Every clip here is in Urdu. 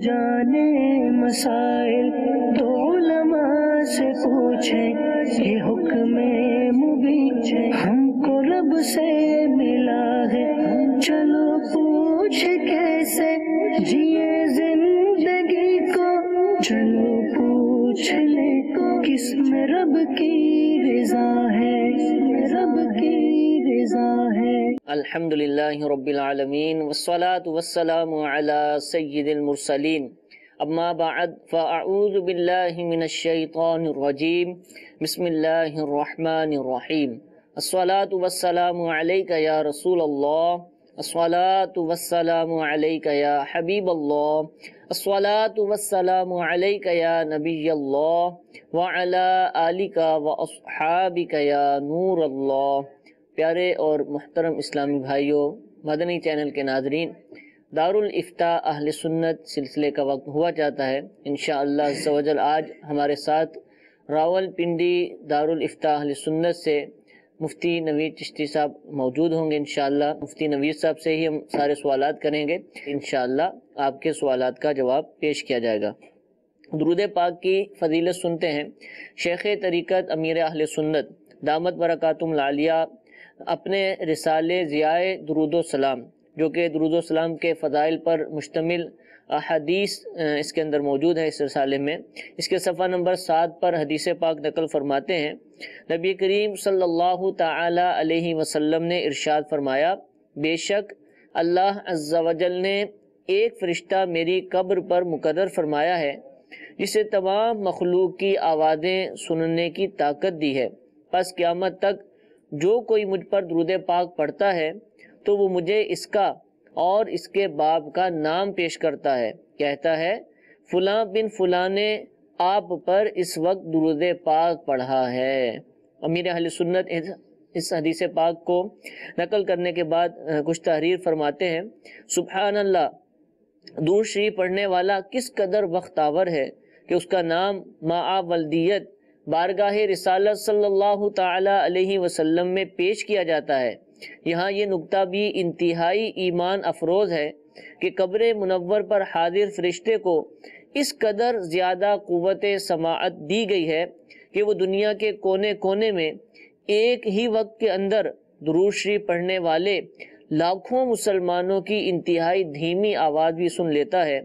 جانے مسائل تو علماء سے پوچھیں، یہ حکم مبین ہم کو رب سے ملا ہے، چلو پوچھ کیسے جیے زندگی کو، چلو پوچھ لے کس میں رب کی رضا ہے، رب کی رضا ہے۔ الحمدللہ رب العالمین والصلاة والسلام علی سید المرسلین، اما بعد فاعوذ باللہ من الشیطان الرجیم، بسم اللہ الرحمن الرحیم۔ الصلاة والسلام علیک یا رسول اللہ، الصلاة والسلام علیک یا حبیب اللہ، الصلاة والسلام علیک یا نبی اللہ وعلی آلک واصحابک یا نور اللہ۔ پیارے اور محترم اسلامی بھائیوں، مدنی چینل کے ناظرین، دارالافتاء اہل سنت سلسلے کا وقت ہوا جاتا ہے۔ انشاءاللہ عز و جل آج ہمارے ساتھ راول پنڈی دارالافتاء اہل سنت سے مفتی نوید چشتی صاحب موجود ہوں گے۔ انشاءاللہ مفتی نوید صاحب سے ہی ہم سارے سوالات کریں گے، انشاءاللہ آپ کے سوالات کا جواب پیش کیا جائے گا۔ درود پاک کی فضیلت سنتے ہیں۔ شیخ طریقت امیر اہل سنت دامت برکاتہم العالیہ اپنے رسالے ضیاء درود و سلام، جو کہ درود و سلام کے فضائل پر مشتمل احادیث اس کے اندر موجود ہے، اس رسالے میں اس کے صفحہ نمبر 7 پر حدیث پاک نقل فرماتے ہیں، نبی کریم صلی اللہ تعالی علیہ وسلم نے ارشاد فرمایا، بے شک اللہ عز و جل نے ایک فرشتہ میری قبر پر مقرر فرمایا ہے، جسے تمام مخلوق کی آوازیں سننے کی طاقت دی ہے، پس قیامت تک جو کوئی مجھ پر درود پاک پڑھتا ہے تو وہ مجھے اس کا اور اس کے باپ کا نام پیش کرتا ہے، کہتا ہے فلاں بن فلاں نے آپ پر اس وقت درود پاک پڑھا ہے۔ امیر اہل سنت اس حدیث پاک کو نقل کرنے کے بعد کچھ تحریر فرماتے ہیں، سبحان اللہ، درود شریف پڑھنے والا کس قدر بختاور ہے کہ اس کا نام مع ولدیت بارگاہ رسالت صلی اللہ تعالی علیہ وسلم میں پیش کیا جاتا ہے۔ یہاں یہ نکتہ بھی انتہائی ایمان افروز ہے کہ قبر منور پر حاضر فرشتے کو اس قدر زیادہ قوت سماعت دی گئی ہے کہ وہ دنیا کے کونے کونے میں ایک ہی وقت کے اندر درود شریف پڑھنے والے لاکھوں مسلمانوں کی انتہائی دھیمی آواز بھی سن لیتا ہے۔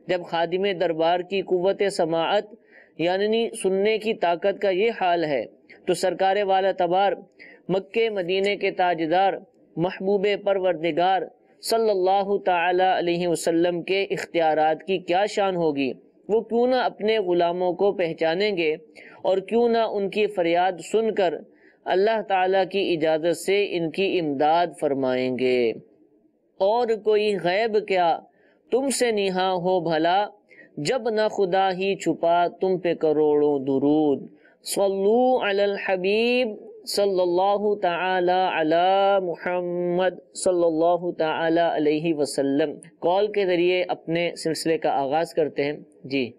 جب خادم دربار کی قوت سماعت یعنی سننے کی طاقت کا یہ حال ہے تو سرکار والا تبار مکہ مدینے کے تاجدار محبوب پروردگار صلی اللہ تعالی علیہ وسلم کے اختیارات کی کیا شان ہوگی؟ وہ کیوں نہ اپنے غلاموں کو پہچانیں گے اور کیوں نہ ان کی فریاد سن کر اللہ تعالیٰ کی اجازت سے ان کی امداد فرمائیں گے۔ اور کوئی غیب کیا تم سے نہاں ہو بھلا، جب نہ خدا ہی چھپا تم پہ کروڑوں درود، صلو علی الحبیب صلی اللہ تعالی علی محمد صلی اللہ تعالی علیہ وسلم۔ کال کے ذریعے اپنے سلسلے کا آغاز کرتے ہیں۔ جی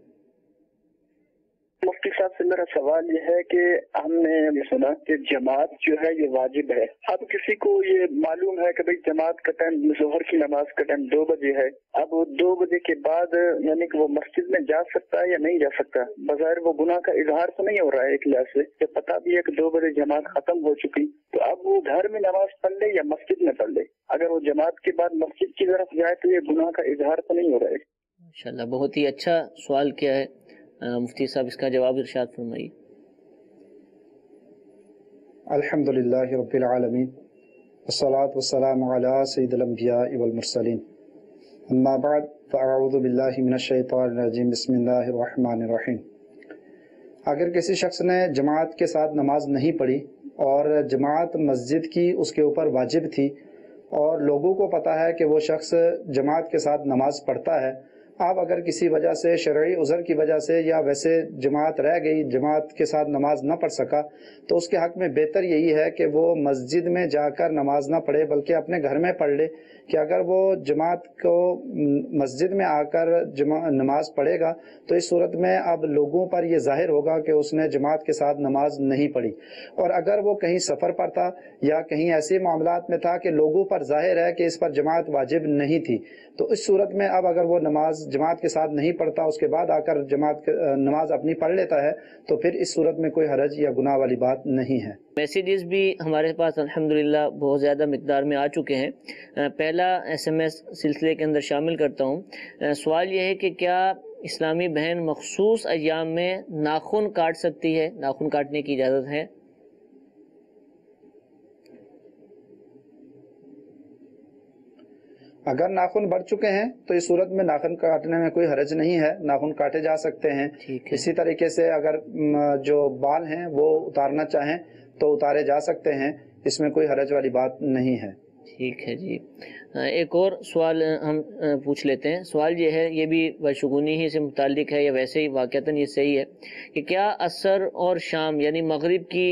مفتی صاحب سے میرا سوال یہ ہے کہ ہم نے سنا کہ جماعت جو ہے یہ واجب ہے۔ اب کسی کو یہ معلوم ہے کہ بھئی جماعت کا ٹائم ظہر کی نماز کا ٹائم 2 بجے ہے، اب 2 بجے کے بعد یعنی کہ وہ مسجد میں جا سکتا ہے یا نہیں جا سکتا؟ بظاہر وہ گناہ کا اظہار تو نہیں ہو رہا ہے ایک لحاظ سے، کہ پتہ بھی ہے کہ 2 بجے جماعت ختم ہو چکی، تو اب وہ گھر میں نماز پڑھ لے یا مسجد میں پڑھ لے؟ اگر وہ جماعت کے بعد مسجد کی طرف جائے تو یہ گناہ کا اظہار تو نہیں ہو رہا ہے؟ ماشاءاللہ، بہت ہی اچھا سوال کیا ہے مفتی صاحب، اس کا جواب ارشاد فرمائیے۔ الحمدللہ رب العالمین والصلاة والسلام علی سید الانبیاء والمرسلین، اما بعد فاعوذ باللہ من الشیطان الرجیم، بسم اللہ الرحمن الرحیم۔ اگر کسی شخص نے جماعت کے ساتھ نماز نہیں پڑھی اور جماعت مسجد کی اس کے اوپر واجب تھی اور لوگوں کو پتہ ہے کہ وہ شخص جماعت کے ساتھ نماز پڑھتا ہے، آپ اگر کسی وجہ سے شرعی عذر کی وجہ سے یا ویسے جماعت رہ گئی، جماعت کے ساتھ نماز نہ پڑھ سکا، تو اس کے حق میں بہتر یہی ہے کہ وہ مسجد میں جا کر نماز نہ پڑھے بلکہ اپنے گھر میں پڑھ لے، کہ اگر وہ جماعت کو مسجد میں آ کر نماز پڑھے گا تو اس صورت میں اب لوگوں پر یہ ظاہر ہوگا کہ اس نے جماعت کے ساتھ نماز نہیں پڑھی۔ اور اگر وہ کہیں سفر پر تھا یا کہیں ایسے معاملات میں تھا کہ لوگوں پر ظاہر ہے کہ اس پر جماعت واجب نہیں تھی، تو اس صورت میں اب اگر وہ نماز جماعت کے ساتھ نہیں پڑھتا، اس کے بعد آ کر نماز اپنی پڑھ لیتا ہے، تو پھر اس صورت میں کوئی حرج یا گناہ والی بات نہیں ہے۔ میسیجز بھی ہمارے پاس الحمدللہ بہت زیادہ مقدار میں آ چکے ہیں۔ پہلا SMS سلسلے کے اندر شامل کرتا ہوں۔ سوال یہ ہے کہ کیا اسلامی بہن مخصوص ایام میں ناخن کاٹ سکتی ہے؟ ناخن کاٹنے کی اجازت ہے؟ اگر ناخن بڑھ چکے ہیں تو اس صورت میں ناخن کاٹنے میں کوئی حرج نہیں ہے، ناخن کاٹے جا سکتے ہیں۔ اسی طریقے سے اگر جو بال ہیں وہ اتارنا چاہیں تو اتارے جا سکتے ہیں، اس میں کوئی حرج والی بات نہیں ہے۔ ٹھیک ہے جی، ایک اور سوال ہم پوچھ لیتے ہیں۔ سوال یہ ہے، یہ بھی بشگونی ہی سے متعلق ہے یا ویسے ہی واقعتاً یہ صحیح ہے کہ کیا عصر اور شام یعنی مغرب کی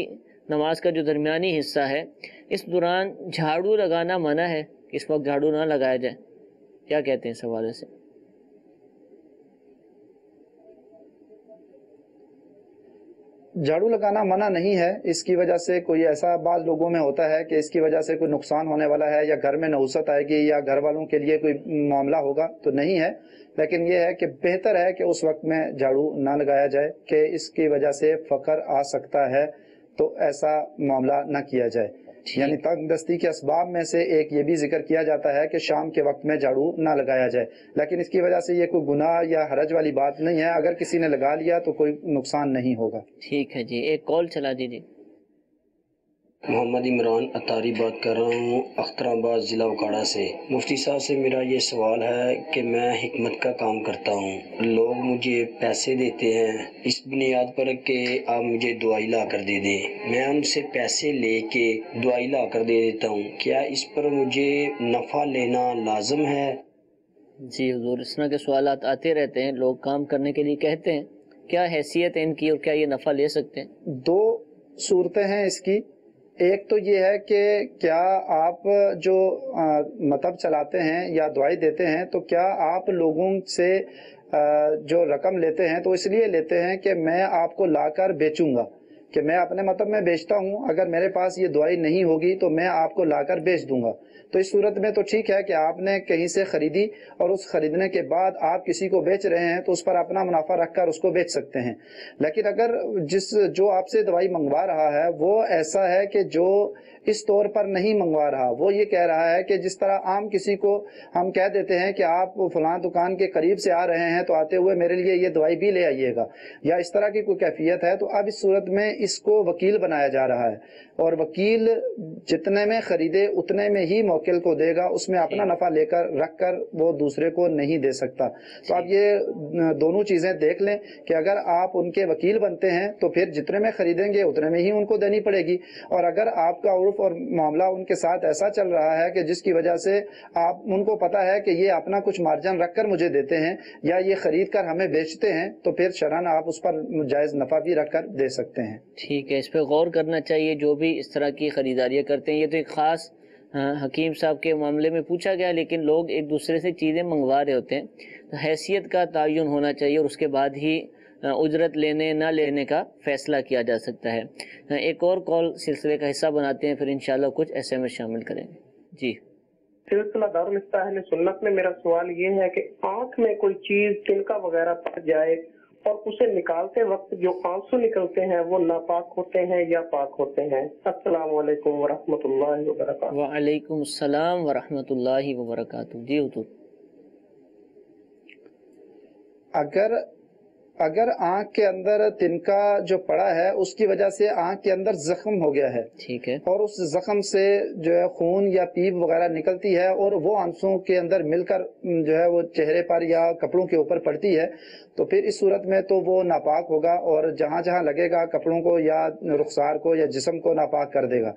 نماز کا جو درمیانی حصہ ہے اس دوران جھاڑو لگانا منع ہے؟ اس وقت جھاڑو نہ لگایا جائے، کیا کہتے ہیں اس حوالے سے؟ جھاڑو لگانا منع نہیں ہے، اس کی وجہ سے کوئی ایسا بعض لوگوں میں ہوتا ہے کہ اس کی وجہ سے کوئی نقصان ہونے والا ہے یا گھر میں نحوست آئے گی یا گھر والوں کے لیے کوئی معاملہ ہوگا، تو نہیں ہے، لیکن یہ ہے کہ بہتر ہے کہ اس وقت میں جھاڑو نہ لگایا جائے کہ اس کی وجہ سے فقر آ سکتا ہے، تو ایسا معاملہ نہ کیا جائے۔ یعنی تنگ دستی کے اسباب میں سے ایک یہ بھی ذکر کیا جاتا ہے کہ شام کے وقت میں جھاڑو نہ لگایا جائے، لیکن اس کی وجہ سے یہ کوئی گناہ یا حرج والی بات نہیں ہے، اگر کسی نے لگا لیا تو کوئی نقصان نہیں ہوگا۔ ٹھیک ہے جی، ایک کال چلا دیجیے۔ محمد عمران اتاری بات کر رہا ہوں اختر آباد ضلع اوکاڑا سے۔ مفتی صاحب سے میرا یہ سوال ہے کہ میں حکمت کا کام کرتا ہوں، لوگ مجھے پیسے دیتے ہیں اس بنیاد پر کہ آپ مجھے دوائی لا کر دے دیں، میں ان سے پیسے لے کے دوائی لا کر دے دیتا ہوں، کیا اس پر مجھے نفع لینا لازم ہے؟ جی حضور، اس طرح کے سوالات آتے رہتے ہیں، لوگ کام کرنے کے لیے کہتے ہیں، کیا حیثیت ہے ان کی اور کیا یہ نفع لے سکتے ہیں؟ دو صورتیں ہیں اس کی۔ ایک تو یہ ہے کہ کیا آپ جو مطلب چلاتے ہیں یا دعائی دیتے ہیں تو کیا آپ لوگوں سے جو رقم لیتے ہیں تو اس لیے لیتے ہیں کہ میں آپ کو لا کر بیچوں گا، کہ میں اپنے مطلب میں بیچتا ہوں، اگر میرے پاس یہ دوائی نہیں ہوگی تو میں آپ کو لا کر بیچ دوں گا، تو اس صورت میں تو ٹھیک ہے کہ آپ نے کہیں سے خریدی اور اس خریدنے کے بعد آپ کسی کو بیچ رہے ہیں تو اس پر اپنا منافع رکھ کر اس کو بیچ سکتے ہیں۔ لیکن اگر جو آپ سے دوائی منگوا رہا ہے وہ ایسا ہے کہ جو اس طور پر نہیں منگوا رہا، وہ یہ کہہ رہا ہے کہ جس طرح عام کسی کو ہم کہہ دیتے ہیں کہ آپ فلاں دکان کے قریب سے آ رہے ہیں تو آتے ہوئے میرے لیے یہ دوائی بھی لے آئیے گا، یا اس طرح کی کوئی کیفیت ہے، تو اب اس صورت میں اس کو وکیل بنایا جا رہا ہے، اور وکیل جتنے میں خریدے اتنے میں ہی موکل کو دے گا، اس میں اپنا نفع لے کر رکھ کر وہ دوسرے کو نہیں دے سکتا۔ تو آپ یہ دونوں چیزیں دیکھ لیں کہ اگر آپ ان کے وکیل بنتے ہیں تو پھر جتنے میں خریدیں گے اتنے میں ہی ان کو دینی پڑے گی، اور اگر آپ کا عرف اور معاملہ ان کے ساتھ ایسا چل رہا ہے کہ جس کی وجہ سے آپ ان کو پتا ہے کہ یہ اپنا کچھ مارجن رکھ کر مجھے دیتے ہیں یا یہ خرید کر ہمیں بیچتے ہیں، تو پھر شرعاً آپ اس پر جائز نفع بھی رکھ کر دے سکتے ہیں۔ ٹھیک ہے، اس پہ غور کرنا چاہیے جو بھی اس طرح کی خریداریاں کرتے ہیں۔ یہ تو ایک خاص حکیم صاحب کے معاملے میں پوچھا گیا، لیکن لوگ ایک دوسرے سے چیزیں منگوا رہے ہوتے ہیں، تو حیثیت کا تعین ہونا چاہیے اور اس کے بعد ہی اجرت لینے نہ لینے کا فیصلہ کیا جا سکتا ہے۔ ایک اور کال سلسلے کا حصہ بناتے ہیں، پھر انشاءاللہ کچھ SMS شامل کریں گے۔ جی سلسلہ دارالفتہ اہل سنت میں میرا سوال یہ ہے کہ آنکھ میں کوئی چیز تنکا وغیرہ پڑ جائے اور اسے نکالتے وقت جو آنسو نکلتے ہیں وہ ناپاک ہوتے ہیں یا پاک ہوتے ہیں؟ السلام علیکم ورحمۃ اللہ وبرکاتہ۔ وعلیکم السلام ورحمۃ اللہ وبرکاتہ۔ جی حضور، اگر آنکھ کے اندر تنکا جو پڑا ہے اس کی وجہ سے آنکھ کے اندر زخم ہو گیا ہے، ٹھیک ہے، اور اس زخم سے جو ہے خون یا پیپ وغیرہ نکلتی ہے اور وہ آنسوں کے اندر مل کر جو ہے وہ چہرے پر یا کپڑوں کے اوپر پڑتی ہے، تو پھر اس صورت میں تو وہ ناپاک ہوگا اور جہاں جہاں لگے گا کپڑوں کو یا رخسار کو یا جسم کو ناپاک کر دے گا۔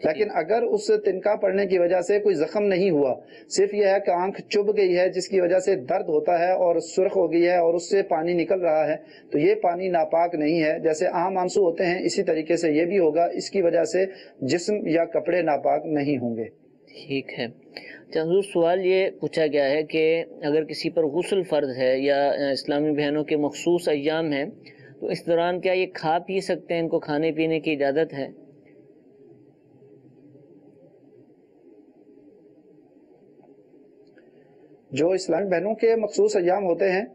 لیکن اگر اس تنکا پڑنے کی وجہ سے کوئی زخم نہیں ہوا، صرف یہ ہے کہ آنکھ چبھ گئی ہے جس کی وجہ سے درد ہوتا ہے اور سرخ ہو گئی ہے اور اس سے پانی نکل رہا ہے، تو یہ پانی ناپاک نہیں ہے۔ جیسے عام آنسو ہوتے ہیں اسی طریقے سے یہ بھی ہوگا، اس کی وجہ سے جسم یا کپڑے ناپاک نہیں ہوں گے۔ ٹھیک ہے۔ حضور، سوال یہ پوچھا گیا ہے کہ اگر کسی پر غسل فرض ہے یا اسلامی بہنوں کے مخصوص ایام ہیں تو اس دوران کیا یہ کھا پی سکتے ہیں؟ ان کو کھانے پینے کی اجازت ہے؟ جو اسلامی بہنوں کے مخصوص ایام ہوتے ہیں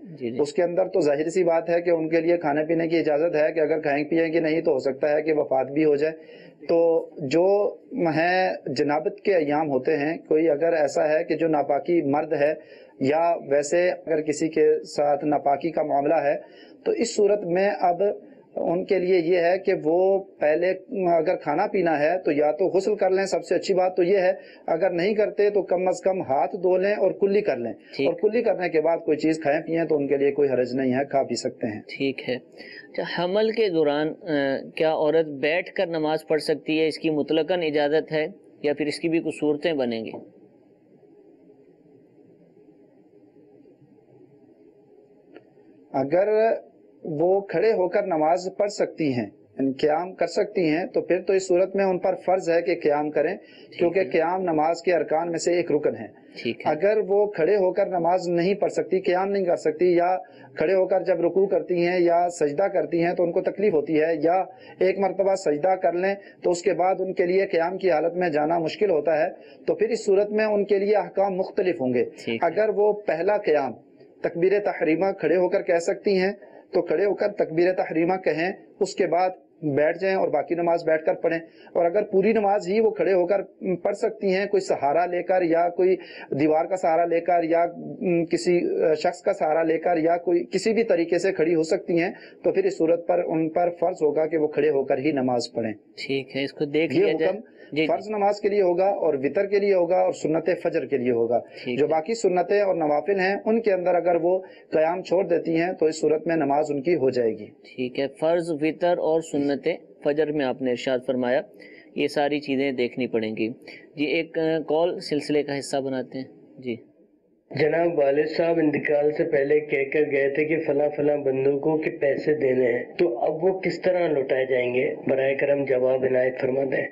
اس کے اندر تو ظاہر سی بات ہے کہ ان کے لیے کھانے پینے کی اجازت ہے کہ اگر کھائیں پیئیں گے نہیں تو ہو سکتا ہے کہ وفات بھی ہو جائے. تو جو ہیں جنابت کے ایام ہوتے ہیں، کوئی اگر ایسا ہے کہ جو ناپاکی مرد ہے یا ویسے اگر کسی کے ساتھ ناپاکی کا معاملہ ہے، تو اس صورت میں اب ان کے لیے یہ ہے کہ وہ پہلے اگر کھانا پینا ہے تو یا تو غسل کر لیں. سب سے اچھی بات تو یہ ہے، اگر نہیں کرتے تو کم از کم ہاتھ دھو لیں اور کلی کر لیں، اور کلی کرنے کے بعد کوئی چیز کھائیں پیئیں تو ان کے لیے کوئی حرج نہیں ہے، کھا پی سکتے ہیں. ٹھیک ہے. حمل کے دوران کیا عورت بیٹھ کر نماز پڑھ سکتی ہے؟ اس کی مطلقاً اجازت ہے یا پھر اس کی بھی کچھ صورتیں بنیں گی؟ اگر وہ کھڑے ہو کر نماز پڑھ سکتی ہیں، قیام کر سکتی ہیں، تو پھر تو اس صورت میں ان پر فرض ہے کہ قیام کریں، کیونکہ قیام نماز کے ارکان میں سے ایک رکن ہے. اگر وہ کھڑے ہو کر نماز نہیں پڑھ سکتی، قیام نہیں کر سکتی، یا کھڑے ہو کر جب رکوع کرتی ہیں یا سجدہ کرتی ہیں تو ان کو تکلیف ہوتی ہے، یا ایک مرتبہ سجدہ کر لیں تو اس کے بعد ان کے لیے قیام کی حالت میں جانا مشکل ہوتا ہے، تو پھر اس صورت میں ان کے لیے احکام مختلف ہوں گے. اگر وہ پہلا قیام تکبیر تحریمہ کھڑے ہو کر کہہ سکتی ہیں تو کھڑے ہو کر تکبیر تحریمہ کہیں، اس کے بعد بیٹھ جائیں اور باقی نماز بیٹھ کر پڑھیں. اور اگر پوری نماز ہی وہ کھڑے ہو کر پڑھ سکتی ہیں، کوئی سہارا لے کر یا کوئی دیوار کا سہارا لے کر یا کسی شخص کا سہارا لے کر یا کوئی کسی بھی طریقے سے کھڑی ہو سکتی ہیں، تو پھر اس صورت پر ان پر فرض ہوگا کہ وہ کھڑے ہو کر ہی نماز پڑھیں. ٹھیک ہے، اس کو دیکھ لیا جائے. فرض نماز کے لیے ہوگا اور وتر کے لیے ہوگا اور سنت فجر کے لیے ہوگا. جو باقی سنتیں اور نوافل ہیں ان کے اندر اگر وہ قیام چھوڑ دیتی ہیں تو اس صورت میں نماز ان کی ہو جائے گی. ٹھیک ہے. فرض، وتر اور سنت فجر میں آپ نے ارشاد فرمایا یہ ساری چیزیں دیکھنی پڑیں گی. جی ایک کال سلسلے کا حصہ بناتے ہیں. جی جناب، والد صاحب انتقال سے پہلے کہہ کر گئے تھے کہ فلاں فلاں بندوں کو کہ پیسے دینے ہیں، تو اب وہ کس طرح لوٹائے جائیں گے؟ برائے کرم جواب عنایت فرما دیں.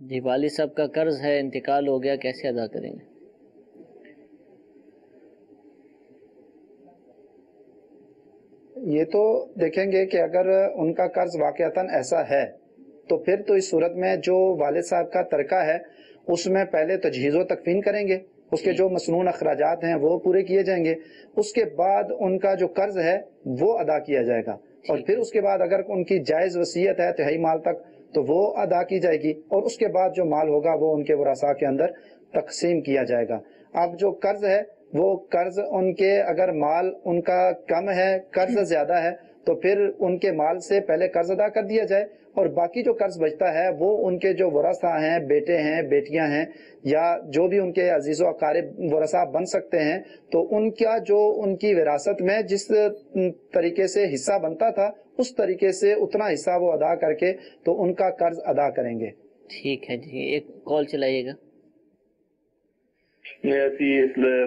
جی والد صاحب کا قرض ہے، انتقال ہو گیا، کیسے ادا کریں گے؟ یہ تو دیکھیں گے کہ اگر ان کا قرض واقعتاً ایسا ہے تو پھر تو اس صورت میں جو والد صاحب کا ترکہ ہے اس میں پہلے تجہیز و تکفین کریں گے، اس کے جو مسنون اخراجات ہیں وہ پورے کیے جائیں گے، اس کے بعد ان کا جو قرض ہے وہ ادا کیا جائے گا، اور پھر اس کے بعد اگر ان کی جائز وصیت ہے تہائی مال تک تو وہ ادا کی جائے گی، اور اس کے بعد جو مال ہوگا وہ ان کے ورثاء کے اندر تقسیم کیا جائے گا. اب جو قرض ہے وہ قرض ان کے اگر مال ان کا کم ہے، قرض زیادہ ہے، تو پھر ان کے مال سے پہلے قرض ادا کر دیا جائے، اور باقی جو قرض بچتا ہے وہ ان کے جو ورثاء ہیں، بیٹے ہیں، بیٹیاں ہیں، یا جو بھی ان کے عزیز و اقارب ورثاء بن سکتے ہیں، تو ان کا جو ان کی وراثت میں جس طریقے سے حصہ بنتا تھا اس طریقے سے اتنا حصہ وہ ادا کر کے تو ان کا قرض ادا کریں گے. ٹھیک ہے جی، ایک کال چلائیے گا.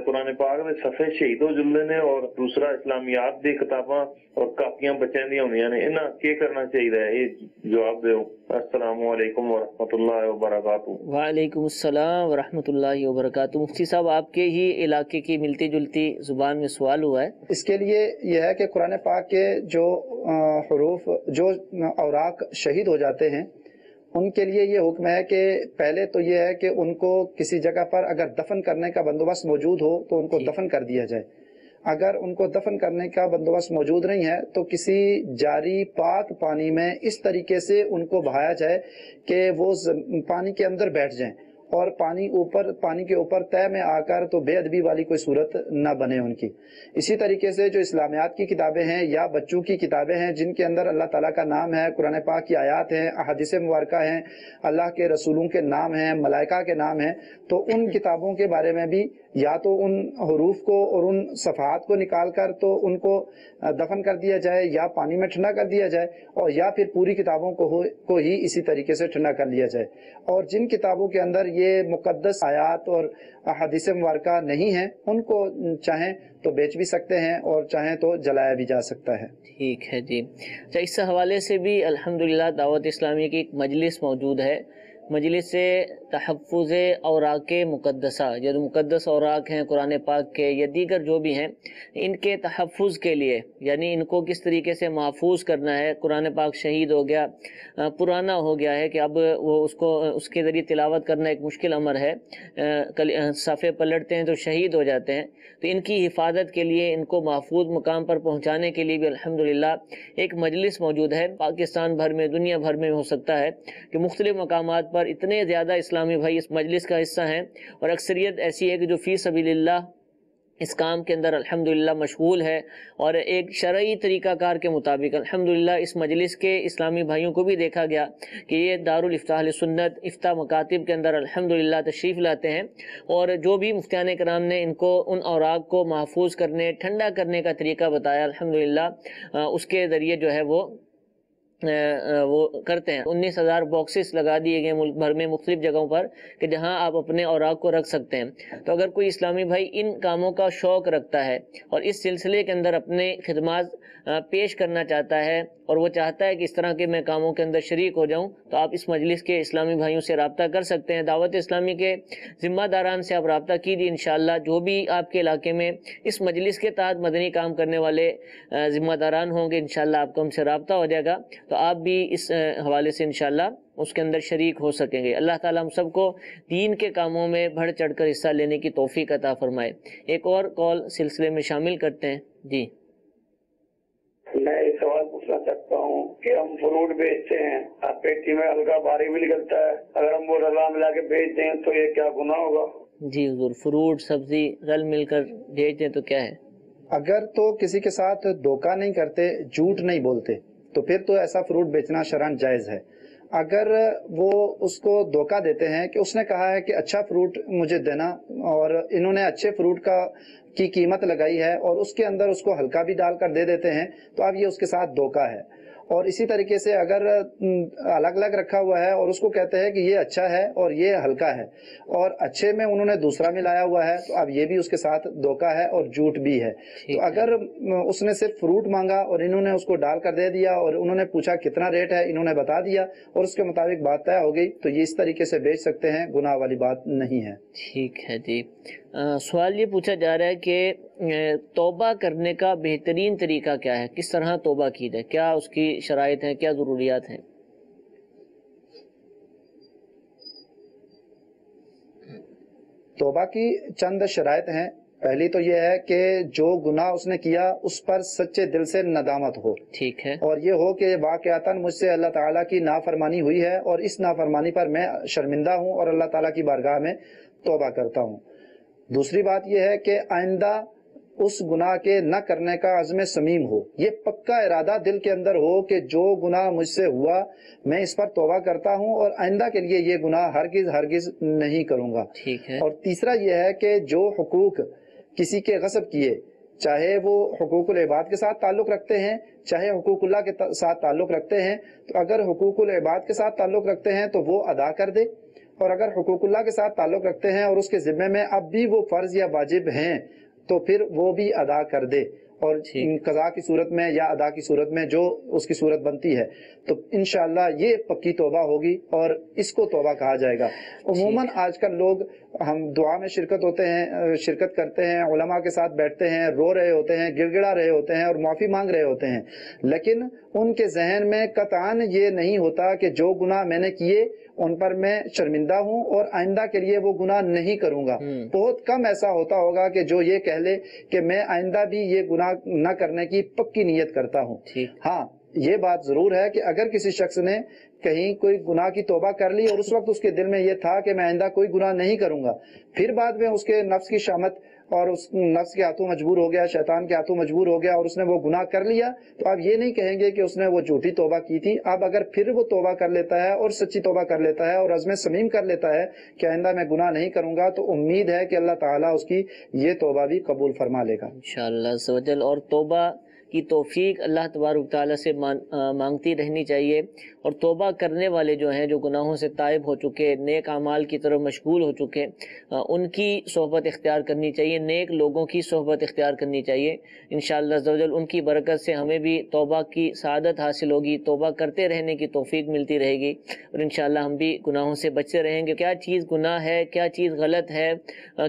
قرآن پاک میں صفحے شہیدوں جملے نے اور دوسرا اسلامیات دی کتاباں اور کاپیاں بچیاں دی ہونیاں نے، انہاں کی کرنا چاہیے ہے؟ یہ جواب دیو. السلام علیکم ورحمۃ اللہ وبرکاتہ. وعلیکم السلام ورحمۃ اللہ وبرکاتہ. مفتی صاحب آپ کے ہی علاقے کی ملتی جلتی زبان میں سوال ہوا ہے. اس کے لیے یہ ہے کہ قرآن پاک کے جو حروف جو اوراق شہید ہو جاتے ہیں ان کے لیے یہ حکم ہے کہ پہلے تو یہ ہے کہ ان کو کسی جگہ پر اگر دفن کرنے کا بندوبست موجود ہو تو ان کو دفن کر دیا جائے. اگر ان کو دفن کرنے کا بندوبست موجود نہیں ہے تو کسی جاری پاک پانی میں اس طریقے سے ان کو بہایا جائے کہ وہ پانی کے اندر بیٹھ جائیں، اور پانی کے اوپر طے میں آ کر تو بے ادبی والی کوئی صورت نہ بنے ان کی. اسی طریقے سے جو اسلامیات کی کتابیں ہیں یا بچوں کی کتابیں ہیں جن کے اندر اللہ تعالیٰ کا نام ہے، قرآن پاک کی آیات ہیں، احادیث مبارکہ ہیں، اللہ کے رسولوں کے نام ہیں، ملائکہ کے نام ہیں، تو ان کتابوں کے بارے میں بھی یا تو ان حروف کو اور ان صفحات کو نکال کر تو ان کو دفن کر دیا جائے یا پانی میں ٹھنڈا کر دیا جائے، اور یا پھر پوری کتابوں کو ہی اسی طریقے سے ٹھنڈا کر لیا جائے. اور جن کتابوں کے اندر یہ مقدس آیات اور احادیث مبارکہ نہیں ہیں ان کو چاہیں تو بیچ بھی سکتے ہیں اور چاہیں تو جلایا بھی جا سکتا ہے. ٹھیک ہے جی. اچھا، اس حوالے سے بھی الحمدللہ دعوت اسلامی کی ایک مجلس موجود ہے. مجلس تحفظ اوراق مقدسہ، جو مقدس اوراق ہیں قرآن پاک کے یا دیگر جو بھی ہیں، ان کے تحفظ کے لیے، یعنی ان کو کس طریقے سے محفوظ کرنا ہے۔ قرآن پاک شہید ہو گیا، پرانا ہو گیا ہے کہ اب وہ اس کے ذریعے تلاوت کرنا ایک مشکل امر ہے، صفحے پلٹتے ہیں تو شہید ہو جاتے ہیں، تو ان کی حفاظت کے لیے، ان کو محفوظ مقام پر پہنچانے کے لیے بھی الحمدللہ ایک مجلس موجود ہے پاکستان بھر میں، دنیا بھر میں ہو سکتا ہے کہ مختلف مقامات پر اتنے زیادہ اسلامی بھائی اس مجلس کا حصہ ہیں، اور اکثریت ایسی ہے کہ جو فی سبیل اللہ اس کام کے اندر الحمدللہ مشغول ہے، اور ایک شرعی طریقہ کار کے مطابق الحمدللہ اس مجلس کے اسلامی بھائیوں کو بھی دیکھا گیا کہ یہ دارالافتاء اہل سنت افتاء مکاتب کے اندر الحمدللہ تشریف لاتے ہیں، اور جو بھی مفتیان کرام نے ان کو ان اوراق کو محفوظ کرنے، ٹھنڈا کرنے کا طریقہ بتایا، الحمدللہ اس کے ذریعے جو ہے وہ کرتے ہیں۔ 19,000 باکسز لگا دیے گئے ملک بھر میں مختلف جگہوں پر کہ جہاں آپ اپنے اوراق کو رکھ سکتے ہیں۔ تو اگر کوئی اسلامی بھائی ان کاموں کا شوق رکھتا ہے اور اس سلسلے کے اندر اپنے خدمات پیش کرنا چاہتا ہے، اور وہ چاہتا ہے کہ اس طرح کے میں کاموں کے اندر شریک ہو جاؤں، تو آپ اس مجلس کے اسلامی بھائیوں سے رابطہ کر سکتے ہیں۔ دعوت اسلامی کے ذمہ داران سے آپ رابطہ کیجیے، انشاءاللہ جو بھی آپ کے علاقے میں اس مجلس کے تحت مدنی کام کرنے والے ذمہ داران ہوں گے، انشاءاللہ آپ کو ہم سے رابطہ ہو جائے گا، تو آپ بھی اس حوالے سے انشاءاللہ اس کے اندر شریک ہو سکیں گے۔ اللہ تعالیٰ ہم سب کو دین کے کاموں میں بڑھ چڑھ کر حصہ لینے کی توفیق عطا فرمائے۔ ایک اور کال سلسلے میں شامل کرتے ہیں۔ جی، میں ایک سوال پوچھنا چاہتا ہوں کہ ہم فروٹ بیچتے ہیں، اب پیٹی میں ہلکا بھاری بھی نکلتا ہے، اگر ہم وہ رلا ملا کے بیچ دیں تو یہ کیا گناہ ہوگا؟ جی حضور، فروٹ سبزی رل مل کر بیچ دیں تو کیا ہے؟ اگر تو کسی کے ساتھ دھوکہ نہیں کرتے، جھوٹ نہیں بولتے، تو پھر تو ایسا فروٹ بیچنا شرعاً جائز ہے۔ اگر وہ اس کو دھوکہ دیتے ہیں کہ اس نے کہا ہے کہ اچھا فروٹ مجھے دینا، اور انہوں نے اچھے فروٹ کی قیمت لگائی ہے اور اس کے اندر اس کو ہلکا بھی ڈال کر دے دیتے ہیں، تو اب یہ اس کے ساتھ دھوکہ ہے۔ اور اسی طریقے سے اگر الگ الگ رکھا ہوا ہے اور اس کو کہتے ہیں کہ یہ اچھا ہے اور یہ ہلکا ہے، اور اچھے میں انہوں نے دوسرا ملایا ہوا ہے، تو اب یہ بھی اس کے ساتھ دھوکہ ہے اور جھوٹ بھی ہے۔ تو اگر اس نے صرف فروٹ مانگا اور انہوں نے اس کو ڈال کر دے دیا، اور انہوں نے پوچھا کتنا ریٹ ہے، انہوں نے بتا دیا اور اس کے مطابق بات طے ہو گئی، تو یہ اس طریقے سے بیچ سکتے ہیں، گناہ والی بات نہیں ہے۔ ٹھیک ہے جی۔ سوال یہ پوچھا جا رہا ہے کہ توبہ کرنے کا بہترین طریقہ کیا ہے، کس طرح توبہ کی جائے، کیا اس کی شرائط ہیں، کیا ضروریات ہیں؟ توبہ کی چند شرائط ہیں۔ پہلی تو یہ ہے کہ جو گناہ اس نے کیا اس پر سچے دل سے ندامت ہو، ٹھیک ہے، اور یہ ہو کہ واقعتاً مجھ سے اللہ تعالیٰ کی نافرمانی ہوئی ہے اور اس نافرمانی پر میں شرمندہ ہوں اور اللہ تعالیٰ کی بارگاہ میں توبہ کرتا ہوں۔ دوسری بات یہ ہے کہ آئندہ اس گناہ کے نہ کرنے کا عزم صمیم ہو، یہ پکا ارادہ دل کے اندر ہو کہ جو گناہ مجھ سے ہوا میں اس پر توبہ کرتا ہوں اور آئندہ کے لیے یہ گناہ ہرگز نہیں کروں گا۔ ٹھیک ہے، اور تیسرا یہ ہے کہ جو حقوق کسی کے غصب کیے، چاہے وہ حقوق العباد کے ساتھ تعلق رکھتے ہیں، چاہے حقوق اللہ کے ساتھ تعلق رکھتے ہیں، تو اگر حقوق العباد کے ساتھ تعلق رکھتے ہیں تو وہ ادا کر دے، اور اگر حقوق اللہ کے ساتھ تعلق رکھتے ہیں اور اس کے ذمے میں اب بھی وہ فرض یا واجب ہیں تو پھر وہ بھی ادا کر دے، اور قضا کی صورت میں یا ادا کی صورت میں جو اس کی صورت بنتی ہے، تو انشاءاللہ یہ پکی توبہ ہوگی اور اس کو توبہ کہا جائے گا۔ عموماً آج کل لوگ، ہم دعا میں شرکت کرتے ہیں، علماء کے ساتھ بیٹھتے ہیں، رو رہے ہوتے ہیں، گڑ گڑا رہے ہوتے ہیں اور معافی مانگ رہے ہوتے ہیں، لیکن ان کے ذہن میں قطعاً یہ نہیں ہوتا کہ جو گناہ میں نے کیے ان پر میں شرمندہ ہوں اور آئندہ کے لیے وہ گناہ نہیں کروں گا۔ بہت کم ایسا ہوتا ہوگا کہ جو یہ کہہ لے کہ میں آئندہ بھی یہ گناہ نہ کرنے کی پکی نیت کرتا ہوں۔ ہاں، یہ بات ضرور ہے کہ اگر کسی شخص نے کہیں کوئی گناہ کی توبہ کر لی اور اس وقت اس کے دل میں یہ تھا کہ میں آئندہ کوئی گناہ نہیں کروں گا، پھر بعد میں اس کے نفس کی شامت اور اس نفس کے ہاتھوں مجبور ہو گیا، شیطان کے ہاتھوں مجبور ہو گیا اور اس نے وہ گناہ کر لیا، تو آپ یہ نہیں کہیں گے کہ اس نے وہ جھوٹی توبہ کی تھی۔ اب اگر پھر وہ توبہ کر لیتا ہے اور سچی توبہ کر لیتا ہے اور عزم صمیم کر لیتا ہے کہ آئندہ میں گناہ نہیں کروں گا، تو امید ہے کہ اللہ تعالیٰ اس کی یہ توبہ بھی قبول فرما لے گا انشاءاللہ عز و جل۔ اور توبہ کی توفیق اللہ تبارک تعالیٰ سے مانگتی رہنی چاہیے، اور توبہ کرنے والے جو ہیں، جو گناہوں سے تائب ہو چکے، نیک اعمال کی طرف مشغول ہو چکے، ان کی صحبت اختیار کرنی چاہیے، نیک لوگوں کی صحبت اختیار کرنی چاہیے۔ انشاءاللہ عز و جل ان کی برکت سے ہمیں بھی توبہ کی سعادت حاصل ہوگی، توبہ کرتے رہنے کی توفیق ملتی رہے گی، اور انشاءاللہ ہم بھی گناہوں سے بچتے رہیں گے۔ کیا چیز گناہ ہے، کیا چیز غلط ہے،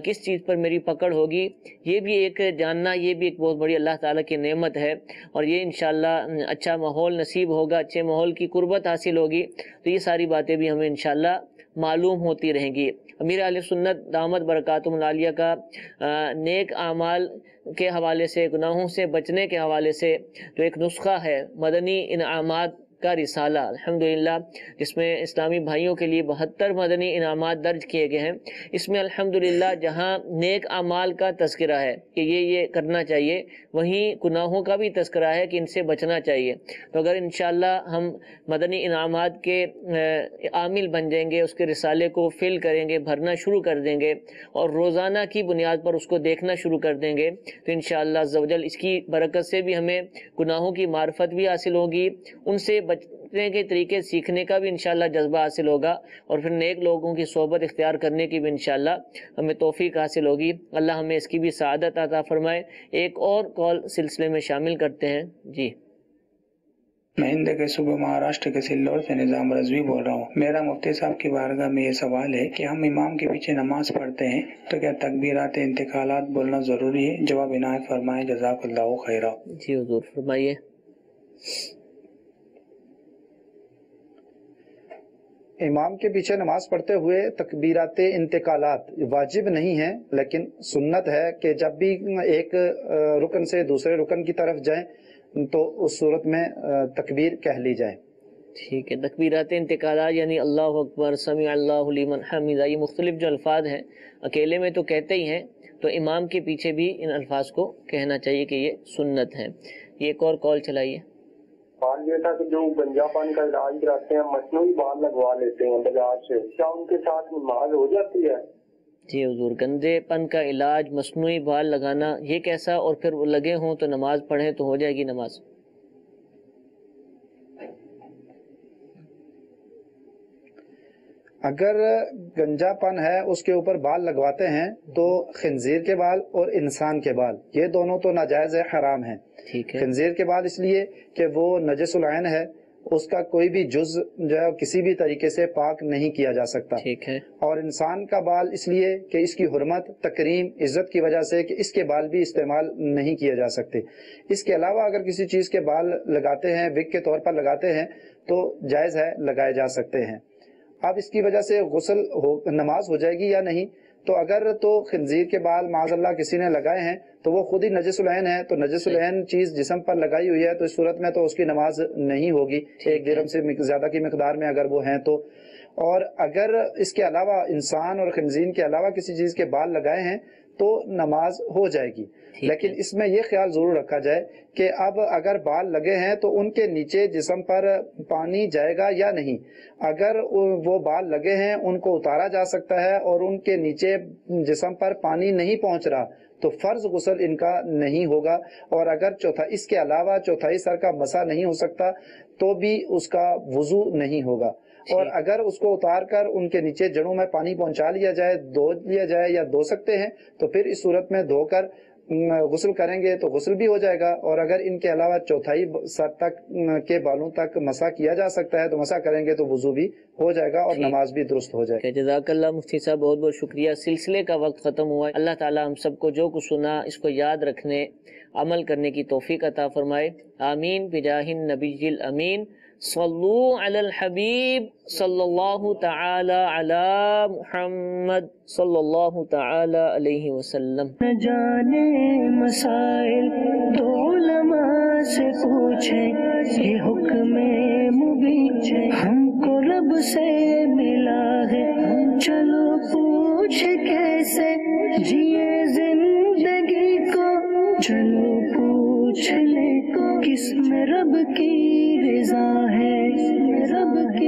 کس چیز پر میری پکڑ ہوگی، یہ بھی ایک جاننا، یہ بھی ایک بہت بڑی اللہ تعالیٰ کی نعمت ہے، اور یہ انشاءاللہ اچھا ماحول نصیب ہوگا، اچھے ماحول کی قربت حاصل ہوگی، تو یہ ساری باتیں بھی ہمیں انشاءاللہ معلوم ہوتی رہیں گی۔ امیر اہل سنت دامت برکاتہم العالیہ کا نیک اعمال کے حوالے سے، گناہوں سے بچنے کے حوالے سے جو ایک نسخہ ہے، مدنی انعامات کا رسالہ الحمدللہ، جس میں اسلامی بھائیوں کے لیے 72 مدنی انعامات درج کیے گئے ہیں، اس میں الحمدللہ جہاں نیک اعمال کا تذکرہ ہے کہ یہ کرنا چاہیے، وہیں گناہوں کا بھی تذکرہ ہے کہ ان سے بچنا چاہیے۔ تو اگر انشاءاللہ ہم مدنی انعامات کے عامل بن جائیں گے، اس کے رسالے کو فل کریں گے، بھرنا شروع کر دیں گے، اور روزانہ کی بنیاد پر اس کو دیکھنا شروع کر دیں گے، تو انشاءاللہ عز و جل اس کی برکت سے بھی ہمیں گناہوں کی معرفت بھی حاصل ہوگی، ان سے بچنے کے طریقے سیکھنے کا بھی انشاءاللہ جذبہ حاصل ہوگا، اور پھر نیک لوگوں کی صحبت اختیار کرنے کی بھی انشاءاللہ ہمیں توفیق حاصل ہوگی۔ اللہ ہمیں اس کی بھی سعادت عطا فرمائے۔ ایک اور کال سلسلے میں شامل کرتے ہیں۔ جی، میں ہند کے صوبہ مہاراشٹر کے سلور سے نظام رضوی بول رہا ہوں۔ میرا مفتی صاحب کی بارگاہ میں یہ سوال ہے کہ ہم امام کے پیچھے نماز پڑھتے ہیں تو کیا تکبیرات انتقالات بولنا ضروری ہے؟ جواب عنایت فرمائیں، جزاک اللہ خیرہ۔ جی حضور فرمائیے۔ امام کے پیچھے نماز پڑھتے ہوئے تکبیرات انتقالات واجب نہیں ہیں، لیکن سنت ہے کہ جب بھی ایک رکن سے دوسرے رکن کی طرف جائیں تو اس صورت میں تکبیر کہہ لی جائے۔ ٹھیک ہے، تکبیرات انتقالات یعنی اللہ اکبر، سمیع اللہ لمن حمدہ، یہ مختلف جو الفاظ ہیں اکیلے میں تو کہتے ہی ہیں، تو امام کے پیچھے بھی ان الفاظ کو کہنا چاہیے کہ یہ سنت ہے۔ یہ ایک اور کال چلائیے۔ سوال یہ تھا کہ جو گنجا پن کا علاج کراتے ہیں، مصنوعی بال لگوا لیتے ہیں بازار سے، کیا ان کے ساتھ نماز ہو جاتی ہے؟ جی حضور، گندے پن کا علاج مصنوعی بال لگانا یہ کیسا، اور پھر وہ لگے ہوں تو نماز پڑھیں تو ہو جائے گی نماز؟ اگر گنجا پن ہے اس کے اوپر بال لگواتے ہیں تو خنزیر کے بال اور انسان کے بال یہ دونوں تو ناجائز حرام ہیں۔ خنزیر کے بال اس لیے کہ وہ نجس العین ہے، اس کا کوئی بھی جز جو ہے کسی بھی طریقے سے پاک نہیں کیا جا سکتا، اور انسان کا بال اس لیے کہ اس کی حرمت، تکریم، عزت کی وجہ سے کہ اس کے بال بھی استعمال نہیں کیے جا سکتے۔ اس کے علاوہ اگر کسی چیز کے بال لگاتے ہیں، وگ کے طور پر لگاتے ہیں تو جائز ہے، لگائے جا سکتے ہیں۔ اب اس کی وجہ سے غسل نماز ہو جائے گی یا نہیں؟ تو اگر تو خنزیر کے بال معاذ اللہ کسی نے لگائے ہیں تو وہ خود ہی نجس العین ہے، تو نجس العین چیز جسم پر لگائی ہوئی ہے تو اس صورت میں تو اس کی نماز نہیں ہوگی، 1 درہم سے زیادہ کی مقدار میں اگر وہ ہیں تو۔ اور اگر اس کے علاوہ انسان اور خنزیر کے علاوہ کسی چیز کے بال لگائے ہیں تو نماز ہو جائے گی، لیکن اس میں یہ خیال ضرور رکھا جائے کہ اب اگر بال لگے ہیں تو ان کے نیچے جسم پر پانی جائے گا یا نہیں۔ اگر وہ بال لگے ہیں ان کو اتارا جا سکتا ہے اور ان کے نیچے جسم پر پانی نہیں پہنچ رہا تو فرض غسل ان کا نہیں ہوگا، اور اگر اس کے علاوہ چوتھائی سر کا مسح نہیں ہو سکتا تو بھی اس کا وضو نہیں ہوگا۔ اور اگر اس کو اتار کر ان کے نیچے جڑوں میں پانی پہنچا لیا جائے، دھو لیا جائے یا دھو سکتے ہیں تو پھر اس صورت میں دھو کر غسل کریں گے تو غسل بھی ہو جائے گا، اور اگر ان کے علاوہ چوتھائی سر تک کے بالوں تک مسح کیا جا سکتا ہے تو مسح کریں گے تو وضو بھی ہو جائے گا اور نماز بھی درست ہو جائے گا۔ جزاک اللہ مفتی صاحب، بہت بہت شکریہ۔ سلسلے کا وقت ختم ہوا ہے، اللہ تعالی ہم سب کو جو کچھ سنا اس کو یاد رکھنے، عمل کرنے کی توفیق عطا فرمائے، آمین بجاہ النبی الامین۔ صلو علی الحبیب صلی اللہ تعالی علی محمد صلی اللہ تعالی علیہ وسلم۔ نہ جانے مسائل تو علماء سے پوچھیں، یہ حکم مبین ہم کو رب سے ملا ہے، چلو پوچھ کیسے جیے زندگی کو، چلو پوچھ لے کس میں رب کی رضا ہے، رب کی